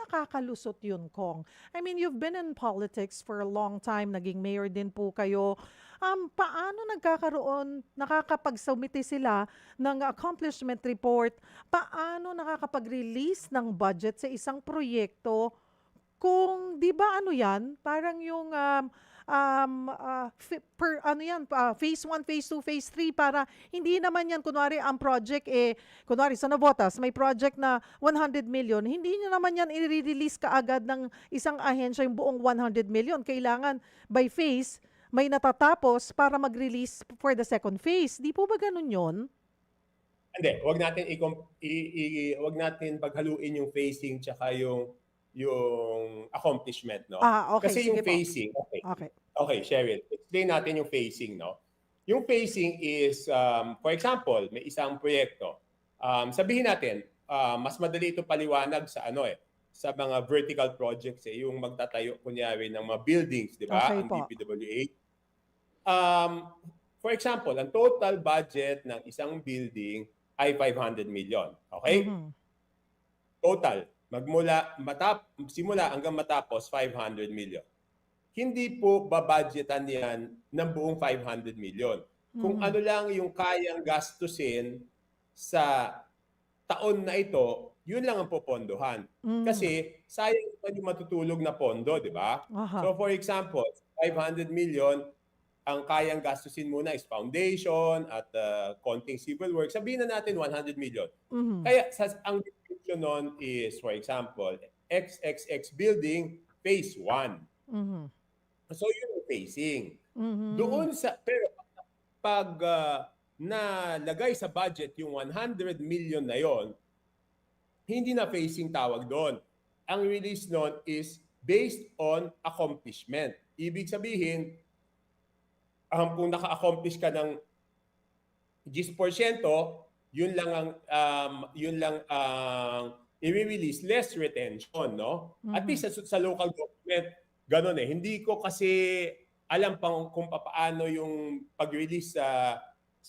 nakakalusot yun, Kong? I mean, you've been in politics for a long time, naging mayor din po kayo. Paano nakakapag-submit sila ng accomplishment report? Paano nakakapag-release ng budget sa isang proyekto kung 'di ba ano 'yan, parang yung per ano 'yan, phase 1, phase 2, phase 3 para hindi naman 'yan kunwari ang project kunwari sa Navotas may project na 100 million, hindi niyo naman 'yan i-release kaagad ng isang ahensya yung buong 100 million. Kailangan by phase may natatapos para mag-release for the second phase. 'Di po ba ganun 'yon? Hindi, wag natin paghaluin yung phasing tsaka yung accomplishment, no? Okay, Kasi yung sige po. phasing, okay. Okay. Okay, Cheryl, explain natin yung phasing, no? Yung phasing is, for example, may isang proyekto. Sabihin natin, mas madali ito paliwanag sa sa mga vertical projects, yung magtatayo kunyari ng mga buildings, di ba? Okay Ang po. DPWH. For example, ang total budget ng isang building ay 500 million. Okay? Mhm. Total. Simula hanggang matapos, 500 million. Hindi po babudgetan yan ng buong 500 million. Kung Mhm. ano lang yung kayang gastusin sa taon na ito, yun lang ang popondohan. Mhm. Kasi sayang naman yung matutulog na pondo, di ba? Aha. So for example, 500 million, ang kayang gastusin muna is foundation at konting civil work. Sabihin na natin 100 million. Mhm. Kaya ang description nun is, for example, XXX building, phase 1. Mhm. So yun ang phasing. Mhm. Doon pero pag nalagay sa budget yung 100 million na yon, hindi na phasing tawag doon. Ang release nun is based on accomplishment. Ibig sabihin, kung naka-accomplish ka ng 10%, yun lang ang i-release, less retention, no? At Mhm. least sa local government, ganun eh. Hindi ko kasi alam pang kung paano yung pag-release sa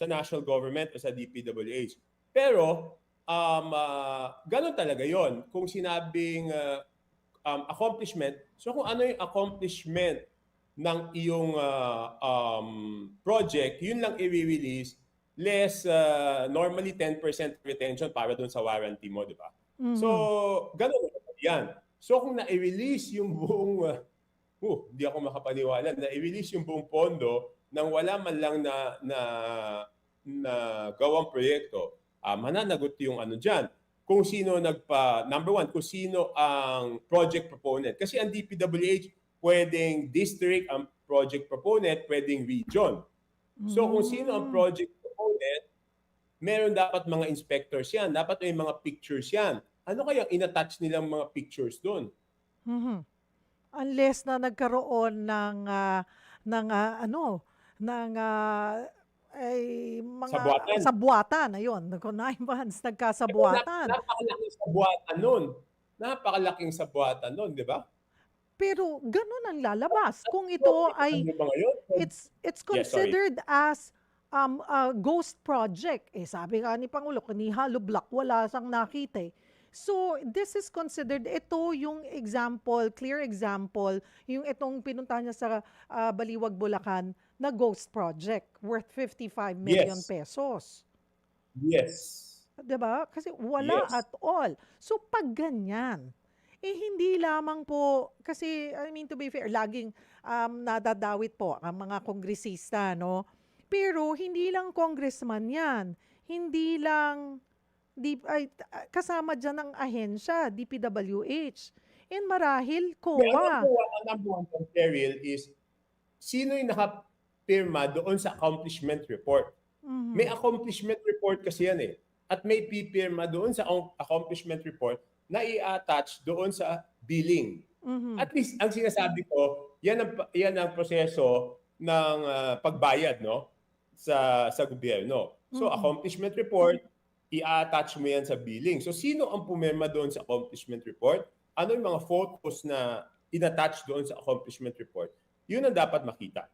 national government o sa DPWH. Pero ganun talaga yon. Kung sinabing accomplishment, so kung ano yung accomplishment ng iyong project, yun lang i-release, less normally 10% retention para dun sa warranty mo, di ba? Mhm. So, ganun yan. So kung na-release yung buong, di ako makapaniwala, na-release yung buong pondo nang wala man lang na gawang proyekto, mananagot yung dyan. Kung sino number one, kung sino ang project proponent. Kasi ang DPWH, pwedeng district ang project proponent, pwedeng region. So kung sino ang Hmm. project proponent, meron dapat mga inspectors yan. Dapat may mga pictures yan. Ano kaya in-attach nilang mga pictures doon? Mhm. Unless na nagkaroon ng ng ay mga Sabuatan. sabuatan, ayun, nine months Pero nagkasabuatan. napakalaking sabuatan nun. Napakalaking sabuatan nun, di ba? Pero gano'n ang lalabas kung ito ay Ano ba ngayon? it's Yes, sorry. considered as a ghost project. Sabi nga ni Pangulo, ni Hollow Block, wala siyang nakita eh. So, this is considered, ito yung example, clear example, yung itong pinuntahan niya sa Baliwag, Bulacan, na ghost project worth 55 million Yes. pesos. Yes. 'Di ba? Kasi wala Yes. at all. So pag ganyan, hindi lamang po, kasi I mean to be fair, laging nadadawit po ang mga kongresista, no? Pero hindi lang congressman yan. Hindi lang kasama dyan ng ahensya, DPWH. And marahil COA. Ang number one kong Cheryl is, sino yung nakapirma doon sa accomplishment report? May Mhm. accomplishment report kasi yan eh. At may pipirma doon sa accomplishment report na i-attach doon sa billing. Mhm. At least, ang sinasabi ko, yan ang proseso ng pagbayad, no? Sa gobyerno. So, Mhm. accomplishment report, i-attach mo yan sa billing. So, sino ang pumirma doon sa accomplishment report? Ano yung mga photos na in-attach doon sa accomplishment report? Yun ang dapat makita.